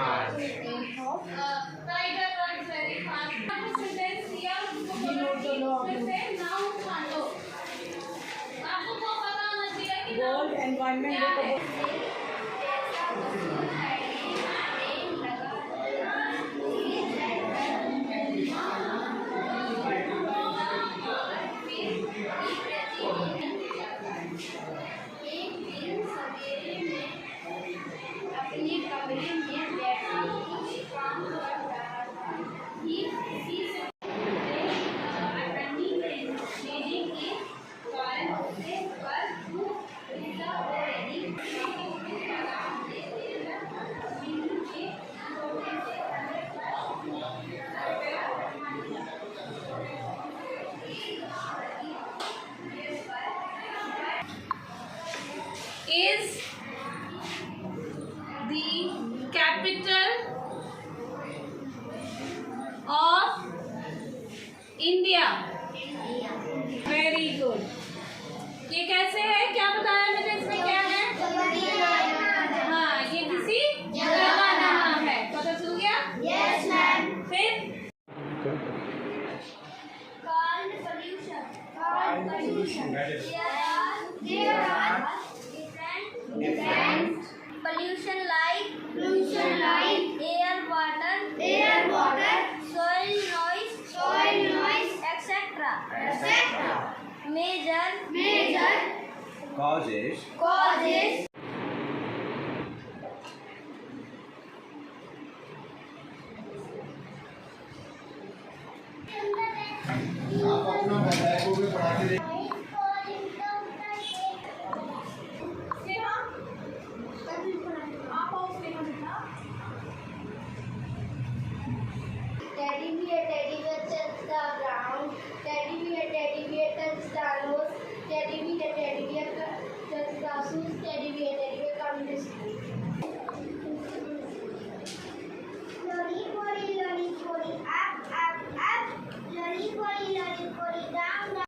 Tiger runs very fast. Sentence here now छांटो। आपको वो पता होना चाहिए कि वर्ल्ड एनवायरनमेंट डे को अपने कमरे में बैठा कुछ काम कर रहा था। ही is the capital of India. Very good. ये कैसे है? क्या बताया मैंने? इसमें क्या है? हाँ, ये किसी जगह का नाम है। पता चल गया? Yes, ma'am. फिर Called pollution. There are different pollution like air, water, soil noise, etc. Major causes आप अपना मोबाइल को भी पढ़ा के Teddy bear touch the ground. Teddy bear touch the nose. Teddy bear touch the shoes. Teddy bear come to school. Lorry, up, lorry, down, down.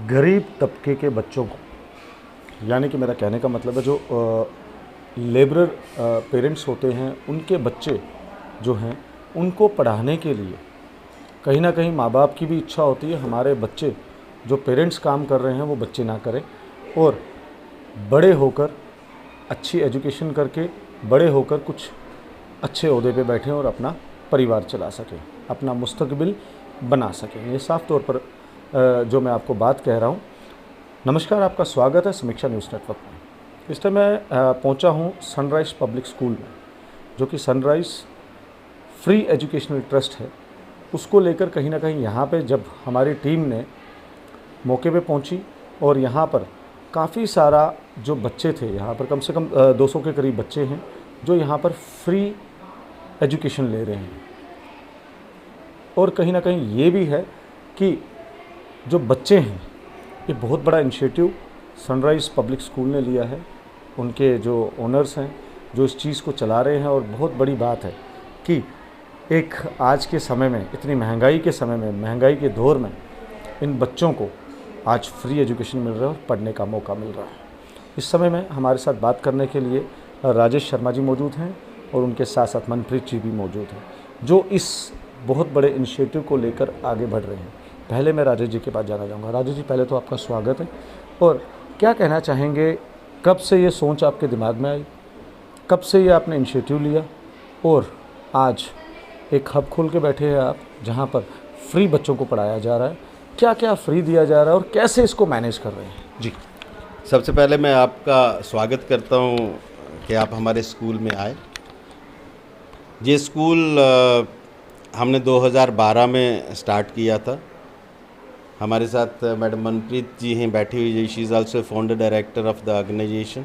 गरीब तबके के बच्चों को, यानी कि मेरा कहने का मतलब है जो लेबरर पेरेंट्स होते हैं, उनके बच्चे जो हैं उनको पढ़ाने के लिए कहीं ना कहीं माँ बाप की भी इच्छा होती है हमारे बच्चे जो पेरेंट्स काम कर रहे हैं वो बच्चे ना करें और बड़े होकर अच्छी एजुकेशन करके बड़े होकर कुछ अच्छे ओहदे पे बैठें और अपना परिवार चला सकें, अपना मुस्तकबिल बना सकें। ये साफ तौर पर जो मैं आपको बात कह रहा हूँ। नमस्कार, आपका स्वागत है समीक्षा न्यूज़ नेटवर्क में। इस टाइम मैं पहुँचा हूँ सनराइज़ पब्लिक स्कूल में, जो कि सनराइज़ फ्री एजुकेशनल ट्रस्ट है। उसको लेकर कहीं ना कहीं यहाँ पे जब हमारी टीम ने मौके पे पहुँची और यहाँ पर काफ़ी सारा जो बच्चे थे, यहाँ पर कम से कम 200 के करीब बच्चे हैं जो यहाँ पर फ्री एजुकेशन ले रहे हैं। और कहीं ना कहीं ये भी है कि जो बच्चे हैं, ये बहुत बड़ा इनिशिएटिव सनराइज़ पब्लिक स्कूल ने लिया है। उनके जो ओनर्स हैं जो इस चीज़ को चला रहे हैं, और बहुत बड़ी बात है कि एक आज के समय में, इतनी महंगाई के समय में, महंगाई के दौर में इन बच्चों को आज फ्री एजुकेशन मिल रहा है और पढ़ने का मौका मिल रहा है। इस समय में हमारे साथ बात करने के लिए राजेश शर्मा जी मौजूद हैं और उनके साथ साथ मनप्रीत जी भी मौजूद हैं। जो इस बहुत बड़े इनिशिएटिव को लेकर आगे बढ़ रहे हैं। पहले मैं राजेश जी के पास जाना चाहूँगा। राजेश जी, पहले तो आपका स्वागत है, और क्या कहना चाहेंगे, कब से ये सोच आपके दिमाग में आई, कब से ये आपने इनिशिएटिव लिया, और आज एक हब खोल के बैठे हैं आप जहाँ पर फ्री बच्चों को पढ़ाया जा रहा है, क्या क्या फ्री दिया जा रहा है और कैसे इसको मैनेज कर रहे हैं जी? सबसे पहले मैं आपका स्वागत करता हूँ कि आप हमारे स्कूल में आए। ये स्कूल हमने 2012 में स्टार्ट किया था। हमारे साथ मैडम मनप्रीत जी हैं बैठी हुई है, she is also founder director of the organisation.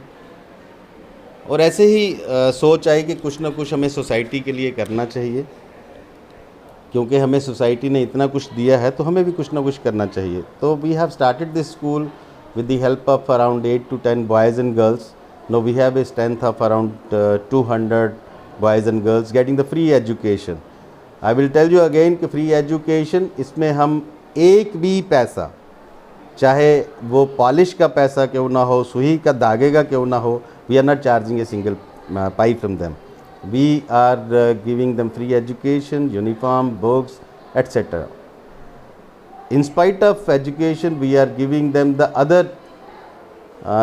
और ऐसे ही सोच आई कि कुछ ना कुछ हमें सोसाइटी के लिए करना चाहिए, क्योंकि हमें सोसाइटी ने इतना कुछ दिया है तो हमें भी कुछ ना कुछ करना चाहिए। तो we have started this school with the help of around 8 to 10 boys and girls. Now we have a strength of around 200 boys and girls getting the free education. I will tell you again कि free education इसमें हम एक भी पैसा, चाहे वो polish का पैसा क्यों ना हो, सुई का धागे का क्यों ना हो, we are not charging a single pie from them. We are giving them free education, uniform, books, etc. In spite of education, we are giving them the other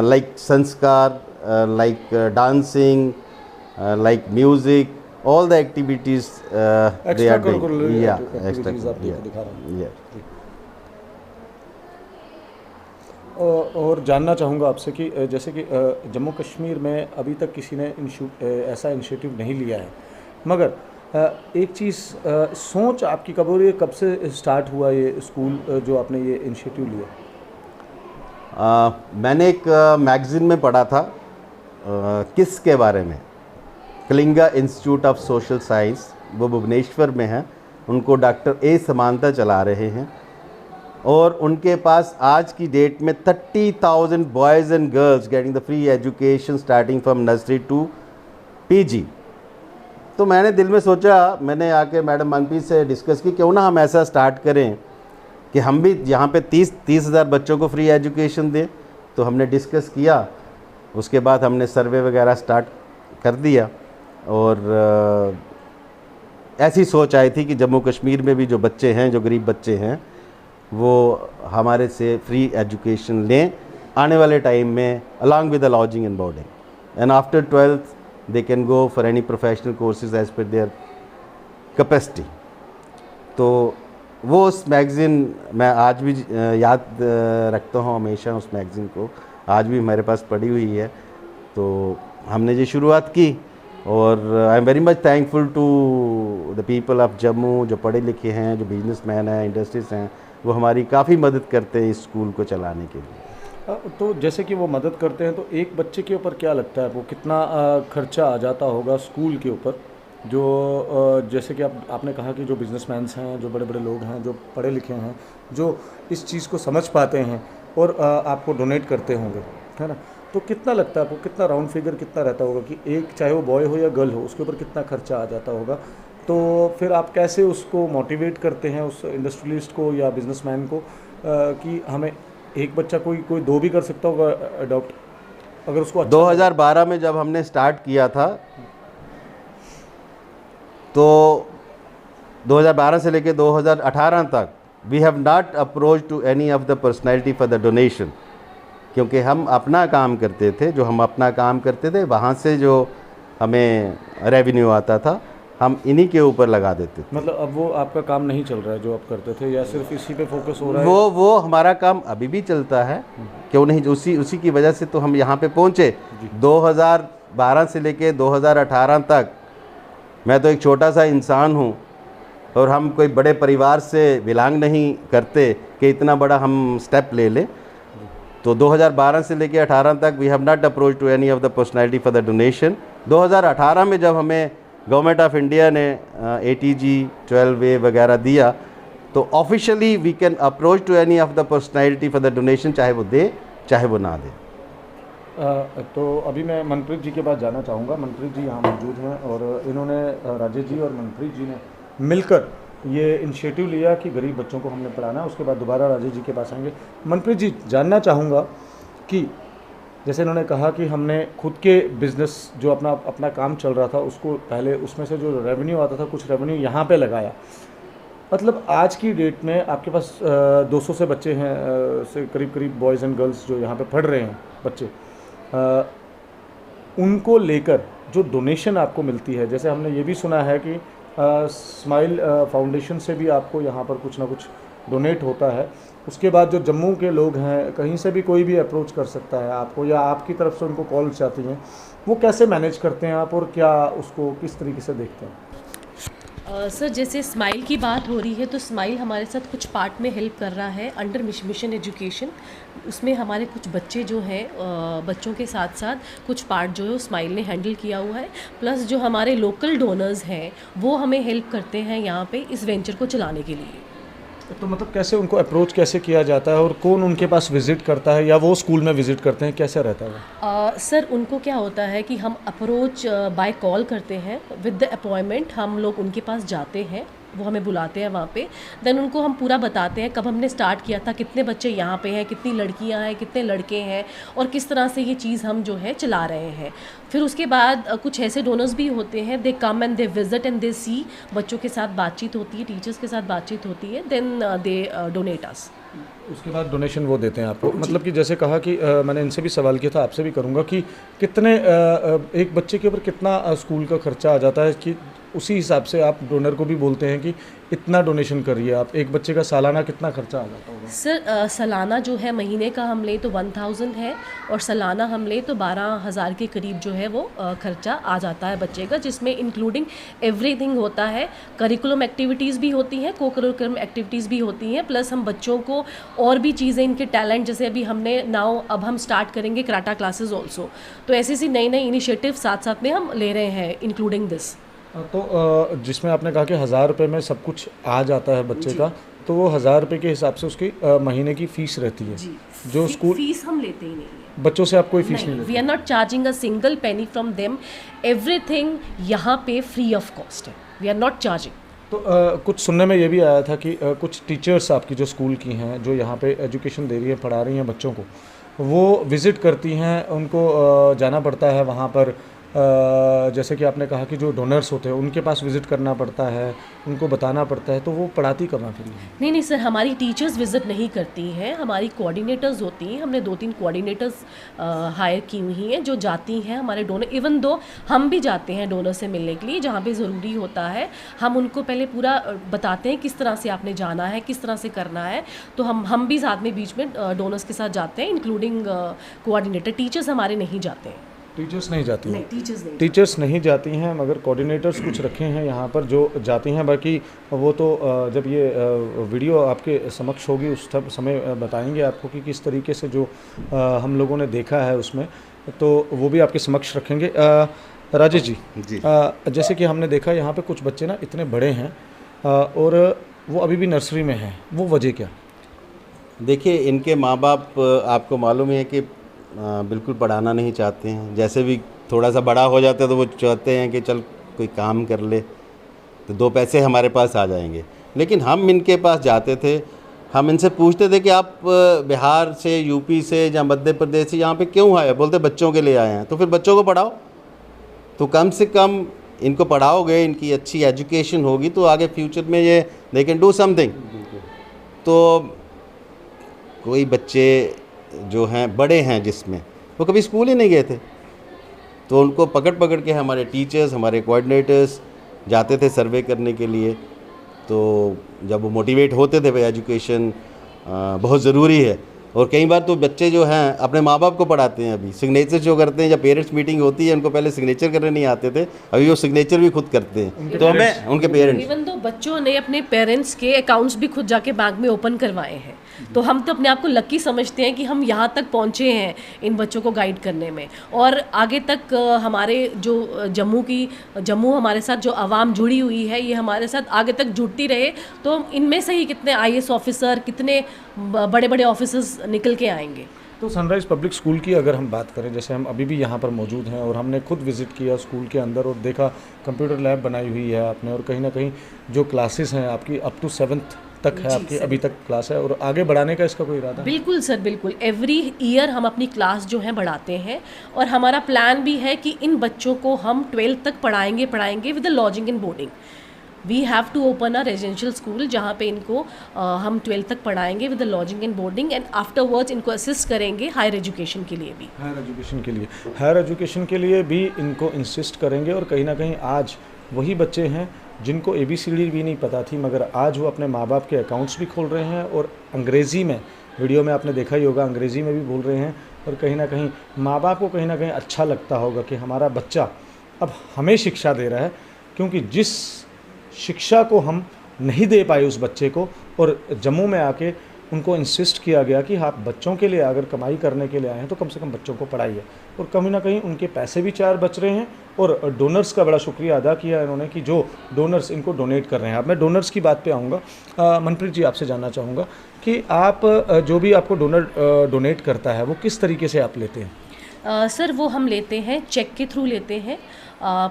like sanskar, like dancing, like music, all the activities they are doing. Yeah, extra. और जानना चाहूँगा आपसे कि जैसे कि जम्मू कश्मीर में अभी तक किसी ने ऐसा इनिशिएटिव नहीं लिया है, मगर एक चीज़ सोच आपकी कब हो रही है, कब से स्टार्ट हुआ ये स्कूल जो आपने ये इनिशिएटिव लिया? मैंने एक मैगज़ीन में पढ़ा था किस के बारे में, Kalinga institute of social science, वो भुवनेश्वर में है, उनको डॉक्टर ए समानता चला रहे हैं, और उनके पास आज की डेट में 30,000 boys and girls getting the free education starting from nursery to PG. तो मैंने दिल में सोचा, मैंने आके मैडम मनप्रीत से डिस्कस की, क्यों ना हम ऐसा स्टार्ट करें कि हम भी यहाँ पे 30,000 बच्चों को फ्री एजुकेशन दें। तो हमने डिस्कस किया, उसके बाद हमने सर्वे वगैरह स्टार्ट कर दिया, और ऐसी सोच आई थी कि जम्मू कश्मीर में भी जो बच्चे हैं, जो गरीब बच्चे हैं, वो हमारे से फ्री एजुकेशन लें आने वाले टाइम में, along with the lodging and boarding, and after 12th they can go for any professional courses as per their capacity. तो वो उस मैगज़ीन मैं आज भी याद रखता हूँ हमेशा, उस मैगज़ीन को आज भी हमारे पास पड़ी हुई है। तो हमने ये शुरुआत की, और I am very much thankful to the people of Jammu, जो पढ़े लिखे हैं, जो बिजनेसमैन हैं, इंडस्ट्रीज हैं, वो हमारी काफ़ी मदद करते हैं इस स्कूल को चलाने के लिए। तो जैसे कि वो मदद करते हैं, तो एक बच्चे के ऊपर क्या लगता है वो कितना खर्चा आ जाता होगा स्कूल के ऊपर, जो जैसे कि आपने कहा कि जो बिजनेसमैन्स हैं, जो बड़े बड़े लोग हैं, जो पढ़े लिखे हैं, जो इस चीज़ को समझ पाते हैं और आपको डोनेट करते होंगे, है ना? तो कितना लगता है आपको, कितना राउंड फिगर कितना रहता होगा कि एक, चाहे वो बॉय हो या गर्ल हो, उसके ऊपर कितना खर्चा आ जाता होगा? तो फिर आप कैसे उसको मोटिवेट करते हैं, उस इंडस्ट्रियलिस्ट को या बिजनेसमैन को, कि हमें एक बच्चा कोई दो भी कर सकता होगा अडॉप्ट, अगर उसको 2012 में जब हमने स्टार्ट किया था, तो 2012 से लेकर 2018 तक we have not approach to any of the personality for the donation, क्योंकि हम अपना काम करते थे, जो हम अपना काम करते थे वहाँ से जो हमें रेवेन्यू आता था हम इन्हीं के ऊपर लगा देते थे। मतलब अब वो आपका काम नहीं चल रहा है जो आप करते थे, या सिर्फ इसी पे फोकस हो रहा है? वो हमारा काम अभी भी चलता है, क्यों नहीं, उसी की वजह से तो हम यहाँ पे पहुँचे। 2012 से लेके 2018 तक मैं तो एक छोटा सा इंसान हूँ, और हम कोई बड़े परिवार से बिलोंग नहीं करते कि इतना बड़ा हम स्टेप ले लें। तो 2012 से लेके 18 तक we have not approach to any of the personality for the donation. 2018 में जब हमें गवर्नमेंट ऑफ इंडिया ने ATG 12A वगैरह दिया, तो officially we can approach to any of the personality for the donation, चाहे वो दे चाहे वो ना दे। तो अभी मैं मनप्रीत जी के पास जाना चाहूँगा। मनप्रीत जी यहाँ मौजूद हैं, और इन्होंने, राजेश जी और मनप्रीत जी ने मिलकर ये इनिशिएटिव लिया कि गरीब बच्चों को हमने पढ़ाना है। उसके बाद दोबारा राजेश जी के पास आएंगे। मनप्रीत जी, जानना चाहूँगा कि जैसे इन्होंने कहा कि हमने खुद के बिज़नेस जो अपना अपना काम चल रहा था उसको पहले उसमें से जो रेवेन्यू आता था कुछ रेवेन्यू यहाँ पे लगाया। मतलब आज की डेट में आपके पास 200 से बच्चे हैं, से करीब करीब बॉयज़ एंड गर्ल्स जो यहाँ पे पढ़ रहे हैं बच्चे, उनको लेकर जो डोनेशन आपको मिलती है, जैसे हमने ये भी सुना है कि स्माइल फाउंडेशन से भी आपको यहाँ पर कुछ ना कुछ डोनेट होता है। उसके बाद जो जम्मू के लोग हैं, कहीं से भी कोई भी अप्रोच कर सकता है आपको, या आपकी तरफ से उनको कॉल्स आती हैं, वो कैसे मैनेज करते हैं आप, और क्या उसको किस तरीके से देखते हैं? सर जैसे स्माइल की बात हो रही है तो स्माइल हमारे साथ कुछ पार्ट में हेल्प कर रहा है अंडर मिशन एजुकेशन। उसमें हमारे कुछ बच्चे जो हैं, बच्चों के साथ साथ कुछ पार्ट जो है स्माइल ने हैंडल किया हुआ है। प्लस जो हमारे लोकल डोनर्स हैं वो हमें हेल्प करते हैं यहाँ पे इस वेंचर को चलाने के लिए। तो मतलब कैसे उनको अप्रोच कैसे किया जाता है, और कौन उनके पास विज़िट करता है, या वो स्कूल में विज़िट करते हैं, कैसे रहता है वो? सर उनको क्या होता है कि हम अप्रोच बाय कॉल करते हैं विद द अपॉइंटमेंट। हम लोग उनके पास जाते हैं, वो हमें बुलाते हैं वहाँ पे, देन उनको हम पूरा बताते हैं कब हमने स्टार्ट किया था, कितने बच्चे यहाँ पे हैं, कितनी लड़कियाँ हैं, कितने लड़के हैं, और किस तरह से ये चीज़ हम जो है चला रहे हैं। फिर उसके बाद कुछ ऐसे डोनर्स भी होते हैं, they come and they visit and they see, बच्चों के साथ बातचीत होती है, टीचर्स के साथ बातचीत होती है, देन दे डोनेट अस। उसके बाद डोनेशन वो देते हैं आपको। मतलब कि जैसे कहा कि मैंने इनसे भी सवाल किया था, आपसे भी करूँगा कि कितने एक बच्चे के ऊपर कितना स्कूल का खर्चा आ जाता है, कि उसी हिसाब से आप डोनर को भी बोलते हैं कि इतना डोनेशन करिए आप। एक बच्चे का सालाना कितना खर्चा आ जाता होगा? सर सालाना जो है, महीने का हम ले तो 1000 है, और सालाना हम ले तो 12,000 के करीब जो है वो खर्चा आ जाता है बच्चे का, जिसमें इंक्लूडिंग एवरीथिंग होता है। करिकुलम एक्टिविटीज़ भी होती हैं, को करिकुलम एक्टिविटीज़ भी होती हैं, प्लस हम बच्चों को और भी चीज़ें, इनके टैलेंट, जैसे अभी हमने अब हम स्टार्ट करेंगे कराटा क्लासेस ऑल्सो, तो ऐसी नई नई इनिशिएटिव साथ साथ में हम ले रहे हैं इंक्लूडिंग दिस। तो जिसमें आपने कहा कि 1000 रुपये में सब कुछ आ जाता है बच्चे का, तो वो 1000 रुपये के हिसाब से उसकी महीने की फ़ीस रहती है। जो स्कूल फीस हम लेते ही नहीं है, बच्चों से आप कोई फीस नहीं लेते? We are not charging a single penny from them, everything यहाँ पे फ्री ऑफ कॉस्ट है, वी आर नॉट चार्जिंग। तो कुछ सुनने में ये भी आया था कि कुछ टीचर्स आपकी जो स्कूल की हैं, जो यहाँ पे एजुकेशन दे रही हैं, पढ़ा रही हैं बच्चों को, वो विज़िट करती हैं, उनको जाना पड़ता है वहाँ पर, जैसे कि आपने कहा कि जो डोनर्स होते हैं उनके पास विज़िट करना पड़ता है, उनको बताना पड़ता है, तो वो पढ़ाती कहाँ फिर? नहीं सर, हमारी टीचर्स विज़िट नहीं करती हैं, हमारी कोऑर्डिनेटर्स होती हैं। हमने 2-3 कोऑर्डिनेटर्स हायर की हुई हैं जो जाती हैं हमारे डोनर, इवन दो हम भी जाते हैं डोनर से मिलने के लिए, जहाँ पे ज़रूरी होता है हम उनको पहले पूरा बताते हैं किस तरह से आपने जाना है, किस तरह से करना है, तो हम भी साथ में बीच में डोनर्स के साथ जाते हैं, इंक्लूडिंग कोऑर्डिनेटर। टीचर्स हमारे नहीं जाते हैं। टीचर्स नहीं जाती हैं? टीचर्स नहीं जाती हैं, मगर कोऑर्डिनेटर्स कुछ रखे हैं यहाँ पर जो जाती हैं। बाकी वो तो जब ये वीडियो आपके समक्ष होगी उस समय बताएंगे आपको कि किस तरीके से जो हम लोगों ने देखा है उसमें, तो वो भी आपके समक्ष रखेंगे। राजेश जी, जैसे कि हमने देखा यहाँ पे कुछ बच्चे ना इतने बड़े हैं और वो अभी भी नर्सरी में हैं, वो वजह क्या? देखिए, इनके माँ बाप आपको मालूम है कि बिल्कुल पढ़ाना नहीं चाहते हैं। जैसे भी थोड़ा सा बड़ा हो जाता है तो वो चाहते हैं कि चल कोई काम कर ले तो 2 पैसे हमारे पास आ जाएंगे। लेकिन हम इनके पास जाते थे, हम इनसे पूछते थे कि आप बिहार से, यूपी से या मध्य प्रदेश से यहाँ पे क्यों आए? बोलते बच्चों के लिए आए हैं। तो फिर बच्चों को पढ़ाओ, तो कम से कम इनको पढ़ाओगे, इनकी अच्छी एजुकेशन होगी तो आगे फ्यूचर में ये दे कैन डू समथिंग। तो कोई बच्चे जो हैं बड़े हैं जिसमें वो कभी स्कूल ही नहीं गए थे, तो उनको पकड़ के हमारे टीचर्स, हमारे कोऑर्डिनेटर्स जाते थे सर्वे करने के लिए। तो जब वो मोटिवेट होते थे भाई एजुकेशन बहुत ज़रूरी है, और कई बार तो बच्चे जो हैं अपने माँ बाप को पढ़ाते हैं। अभी सिग्नेचर जो करते हैं, जब पेरेंट्स मीटिंग होती है, उनको पहले सिग्नेचर करने नहीं आते थे, अभी वो सिग्नेचर भी खुद करते हैं। तो हमें उनके पेरेंट्स, इवन तो बच्चों ने अपने पेरेंट्स के अकाउंट्स भी खुद जाके बैंक में ओपन करवाए हैं, तो हम तो अपने आप को लकी समझते हैं कि हम यहाँ तक पहुँचे हैं इन बच्चों को गाइड करने में। और आगे तक हमारे जो जम्मू हमारे साथ जो आवाम जुड़ी हुई है, ये हमारे साथ आगे तक जुड़ती रहे, तो इनमें से ही कितने IAS ऑफिसर, कितने बड़े बड़े ऑफिसर्स निकल के आएंगे। तो सनराइज़ पब्लिक स्कूल की अगर हम बात करें, जैसे हम अभी भी यहाँ पर मौजूद हैं और हमने खुद विज़िट किया स्कूल के अंदर और देखा कंप्यूटर लैब बनाई हुई है आपने, और कहीं ना कहीं जो क्लासेस हैं आपकी अप टू 7th तक है आपकी अभी तक क्लास है, और आगे बढ़ाने का इसका कोई इरादा है? बिल्कुल सर, बिल्कुल। एवरी ईयर हम अपनी क्लास जो है बढ़ाते हैं, और हमारा प्लान भी है कि इन बच्चों को हम 12th तक पढ़ाएंगे with the lodging and boarding. We have to open a residential school जहाँ पे इनको हम 12th तक पढ़ाएंगे with the lodging and boarding, and afterwards इनको असिस्ट करेंगे हायर एजुकेशन के लिए भी। हायर एजुकेशन के लिए भी इनको इंसिस्ट करेंगे, और कहीं ना कहीं आज वही बच्चे हैं जिनको ABCD भी नहीं पता थी, मगर आज वो अपने माँ बाप के अकाउंट्स भी खोल रहे हैं और अंग्रेज़ी में, वीडियो में आपने देखा ही होगा, अंग्रेज़ी में भी बोल रहे हैं, और कहीं ना कहीं माँ बाप को कहीं ना कहीं अच्छा लगता होगा कि हमारा बच्चा अब हमें शिक्षा दे रहा है, क्योंकि जिस शिक्षा को हम नहीं दे पाए उस बच्चे को, और जम्मू में आके उनको इंसिस्ट किया गया कि आप बच्चों के लिए अगर कमाई करने के लिए आए हैं तो कम से कम बच्चों को पढ़ाइए, और कहीं ना कहीं उनके पैसे भी 4 बच रहे हैं, और डोनर्स का बड़ा शुक्रिया अदा किया इन्होंने कि जो डोनर्स इनको डोनेट कर रहे हैं। अब मैं डोनर्स की बात पे आऊँगा। मनप्रीत जी, आपसे जानना चाहूँगा कि आप जो भी आपको डोनर डोनेट करता है वो किस तरीके से आप लेते हैं? सर, वो हम लेते हैं चेक के थ्रू लेते हैं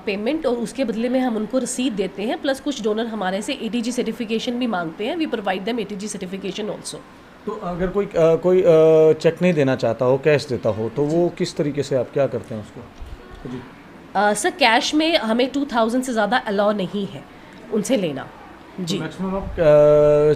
पेमेंट, और उसके बदले में हम उनको रसीद देते हैं, प्लस कुछ डोनर हमारे से ATG सर्टिफिकेशन भी मांगते हैं। We provide them ATG certification also. तो अगर कोई चेक नहीं देना चाहता हो, कैश देता हो, तो वो किस तरीके से आप क्या करते हैं उसको? जी सर, कैश में हमें 2000 से ज़्यादा अलाउ नहीं है उनसे लेना। जी, तो मैक्सिमम आप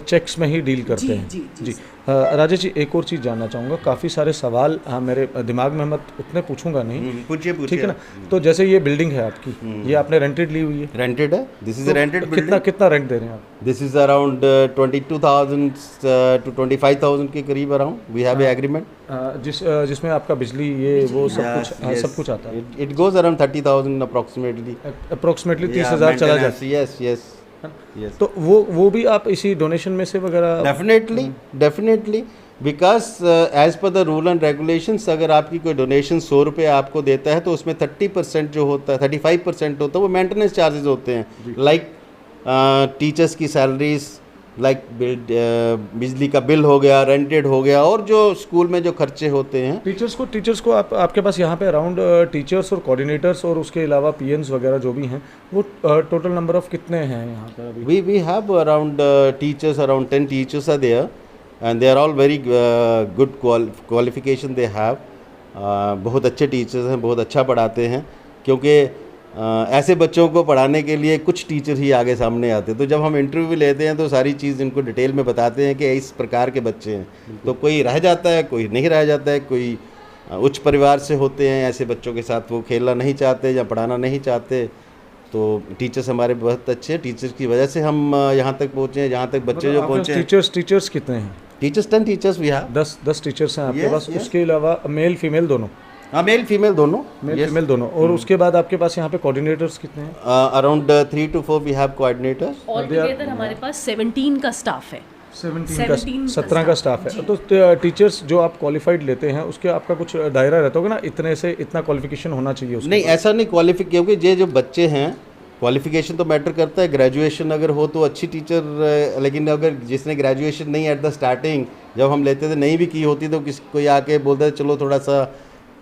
चेक्स में ही डील करते हैं? जी। राजेश जी, एक और चीज़ जानना चाहूँगा। काफ़ी सारे सवाल मेरे दिमाग में, मैं उतने पूछूंगा नहीं, पूछिए ठीक है ना? तो जैसे ये बिल्डिंग है आपकी, ये आपने रेंटेड ली हुई है? रेंटेड है, दिस इज रेंटेड बिल्डिंग। कितना रेंट दे रहे हैं आप? दिस इज अराउंड 22,000 to 25,000 के करीब around we have a agreement, जिसमें आपका बिजली ये वो सब कुछ आता है। इट गोज अराउंड 30,000 अप्रोक्सीमेटली 30,000 चला जाता है। Yes yes yes. तो वो भी आप इसी डोनेशन में से वगैरह? Definitely because as per the rule and regulations, अगर आपकी कोई डोनेशन 100 रुपये आपको देता है तो उसमें 30% जो होता है, 35% होता है वो मेंटेनेंस चार्जेस होते हैं, लाइक टीचर्स की सैलरीज, लाइक बिजली का बिल हो गया, रेंटेड हो गया, और जो स्कूल में जो खर्चे होते हैं। टीचर्स को आपके पास यहाँ पे अराउंड टीचर्स और कोऑर्डिनेटर्स और उसके अलावा PNs वगैरह जो भी हैं, वो टोटल नंबर ऑफ कितने हैं यहाँ पर अभी? We have around teachers, around 10 teachers are there, and they are all very good qualification they have. बहुत अच्छे टीचर्स हैं, बहुत अच्छा पढ़ाते हैं, क्योंकि ऐसे बच्चों को पढ़ाने के लिए कुछ टीचर ही आगे सामने आते हैं। तो जब हम इंटरव्यू लेते हैं तो सारी चीज़ इनको डिटेल में बताते हैं कि इस प्रकार के बच्चे हैं, तो कोई रह जाता है, कोई नहीं रह जाता है, कोई उच्च परिवार से होते हैं, ऐसे बच्चों के साथ वो खेलना नहीं चाहते या पढ़ाना नहीं चाहते। तो टीचर्स हमारे बहुत अच्छे हैं, टीचर्स की वजह से हम यहाँ तक पहुँचे हैं जहाँ तक बच्चे जो पहुँचे हैं। टीचर्स कितने हैं? टीचर्स 10 टीचर्स भी हैं। 10 टीचर्स हैं आपके पास? उसके अलावा मेल फीमेल दोनों? हाँ, मेल फीमेल दोनों। फीमेल दोनों। और उसके बाद आपके पास यहाँ पे कोऑर्डिनेटर्स कितने हैं? Around 3 to 4 we have coordinators. All together हमारे पास 17 का स्टाफ है। 17 का स्टाफ है। तो टीचर्स जो आप क्वालिफाइड लेते हैं उसके आपका कुछ दायरा रहता होगा ना, इतने से इतना क्वालिफिकेशन होना चाहिए उसके? नहीं, ऐसा नहीं क्वालिफिक, क्योंकि ये जो बच्चे हैं क्वालिफिकेशन तो मैटर करता है। ग्रेजुएशन अगर हो तो अच्छी टीचर, लेकिन अगर जिसने ग्रेजुएशन नहीं एट द स्टार्टिंग जब हम लेते थे नहीं भी की होती तो किसी कोई आके बोलता है चलो थोड़ा सा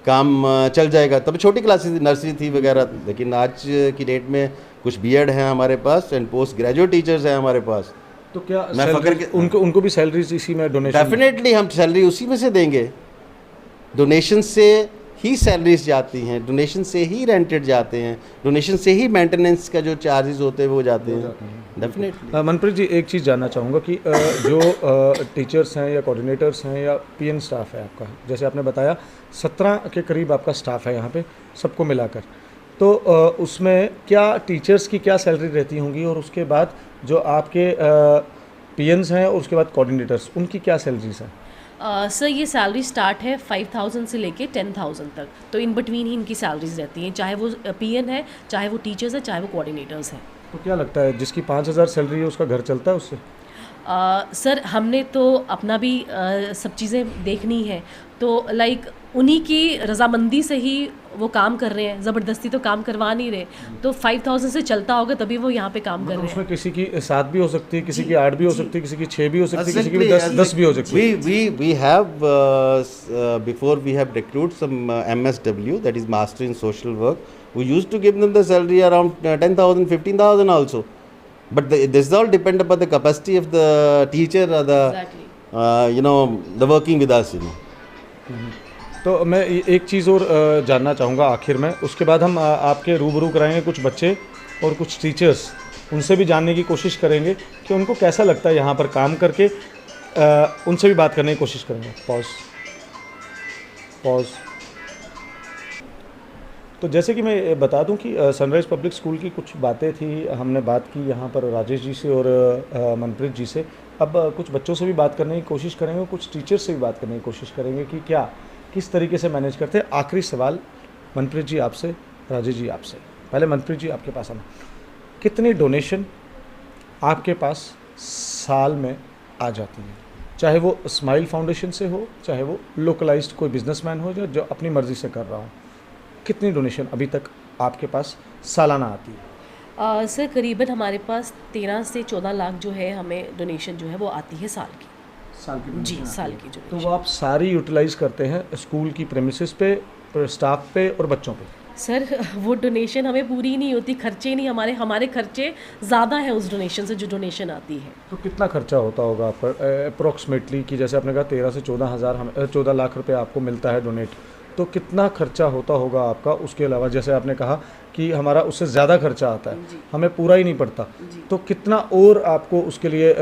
काम चल जाएगा, तब छोटी क्लासेस नर्सरी थी वगैरह। लेकिन आज की डेट में कुछ B.Ed हैं हमारे पास एंड पोस्ट ग्रेजुएट टीचर्स हैं हमारे पास। तो क्या मैं फकर के उनको भी सैलरीज इसी में डोनेशन? डेफिनेटली हम सैलरी उसी में से देंगे। डोनेशन से ही सैलरीज जाती हैं, डोनेशन से ही रेंटेड जाते हैं, डोनेशन से ही मेंटेनेंस का जो चार्जेस होते हैं वो जाते हैं। डेफिनेटली। मनप्रीत जी, एक चीज़ जानना चाहूँगा कि जो टीचर्स हैं या कोऑर्डिनेटर्स हैं या PN स्टाफ है आपका, जैसे आपने बताया 17 के करीब आपका स्टाफ है यहाँ पे सबको मिलाकर, तो उसमें क्या टीचर्स की क्या सैलरी रहती होंगी, और उसके बाद जो आपके PNs हैं और उसके बाद कोऑर्डिनेटर्स, उनकी क्या सैलरीज हैं? सर, ये सैलरी स्टार्ट है 5,000 से लेके 10,000 तक, तो इन बिटवीन ही इनकी सैलरीज रहती हैं, चाहे वो PN है, चाहे वो टीचर्स है, चाहे वो कोऑर्डिनेटर्स हैं। तो क्या लगता है जिसकी 5,000 सैलरी है उसका घर चलता है उससे? सर, हमने तो अपना भी सब चीज़ें देखनी है, तो लाइक उन्हीं की रजामंदी से ही वो काम कर रहे हैं, ज़बरदस्ती तो काम करवा नहीं रहे। तो 5000 से चलता होगा तभी वो यहाँ पे काम कर रहे हैं। उसमें किसी की 7 भी हो सकती है, किसी की 8 भी हो सकती है, किसी की 6 भी हो सकती है, किसी की भी 10 भी हो सकती है। We have before we have recruited some MSW, that is Master in Social Work. We used to give them the salary around 10,000, 15,000 also. But this all depend upon the capacity of the teacher or the Exactly. the working with us. तो मैं एक चीज़ और जानना चाहूँगा आखिर में, उसके बाद हम आपके रूबरू कराएंगे कुछ बच्चे और कुछ टीचर्स, उनसे भी जानने की कोशिश करेंगे कि उनको कैसा लगता है यहाँ पर काम करके। उनसे भी बात करने की कोशिश करेंगे। पॉज। तो जैसे कि मैं बता दूं कि सनराइज़ पब्लिक स्कूल की कुछ बातें थी, हमने बात की यहाँ पर राजेश जी से और मनप्रीत जी से। अब कुछ बच्चों से भी बात करने की कोशिश करेंगे, कुछ टीचर्स से भी बात करने की कोशिश करेंगे कि किस तरीके से मैनेज करते हैं। आखिरी सवाल मनप्रीत जी आपसे, राजेश जी आपसे। पहले मनप्रीत जी आपके पास आना, कितनी डोनेशन आपके पास साल में आ जाती है? चाहे वो स्माइल फाउंडेशन से हो, चाहे वो लोकलाइज्ड कोई बिजनेसमैन हो जो अपनी मर्ज़ी से कर रहा हो, कितनी डोनेशन अभी तक आपके पास सालाना आती है? सर करीबन हमारे पास 13 से 14 लाख जो है हमें डोनेशन जो है वो आती है साल की। साल की जी, साल की तो वो आप सारी यूटिलाइज करते हैं स्कूल की प्रेमिसेस पे, स्टाफ पे और बच्चों पे? सर वो डोनेशन हमें पूरी नहीं होती, खर्चे नहीं हमारे खर्चे ज़्यादा हैं उस डोनेशन से जो डोनेशन आती है। तो कितना खर्चा होता होगा आप पर अप्रोक्सीमेटली, कि जैसे आपने कहा 13 से 14 लाख रुपए आपको मिलता है डोनेट, तो कितना खर्चा होता होगा आपका? उसके अलावा जैसे आपने कहा कि हमारा उससे ज़्यादा खर्चा आता है, हमें पूरा ही नहीं पड़ता, तो कितना और आपको उसके लिए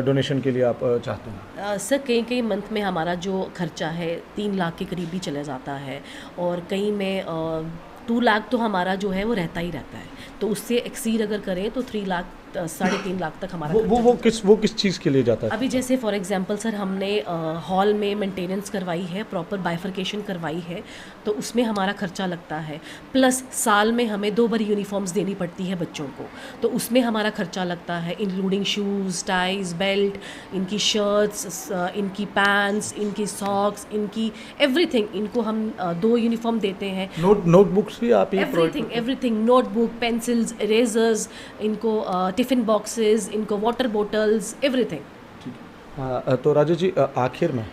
डोनेशन के लिए आप चाहते हैं? सर कई मंथ में हमारा जो खर्चा है 3 लाख के करीब भी चला जाता है, और कहीं में 2 लाख तो हमारा जो है वो रहता ही रहता है। तो उससे एक्सीड अगर करें तो 3 लाख 3.5 लाख तक हमारा वो किस चीज़ के लिए जाता है? अभी जैसे फॉर एग्जांपल सर हमने हॉल में मेंटेनेंस करवाई है, प्रॉपर बाइफरकेशन करवाई है, तो उसमें हमारा खर्चा लगता है। प्लस साल में हमें 2 बार यूनिफॉर्म्स देनी पड़ती है बच्चों को, तो उसमें हमारा खर्चा लगता है, इंक्लूडिंग शूज़, टाइज, बेल्ट, इनकी शर्ट्स, इनकी पैंट्स, इनकी सॉक्स, इनकी एवरीथिंग। इनको हम 2 यूनिफॉर्म देते हैं। नोटबुक्स भी आप ही एवरीथिंग, नोटबुक, पेंसिल्स, इरेजर्स, इनको टिफ़िन बॉक्सेस, इनको वाटर बोटल्स, एवरीथिंग। तो राजेश जी आखिर में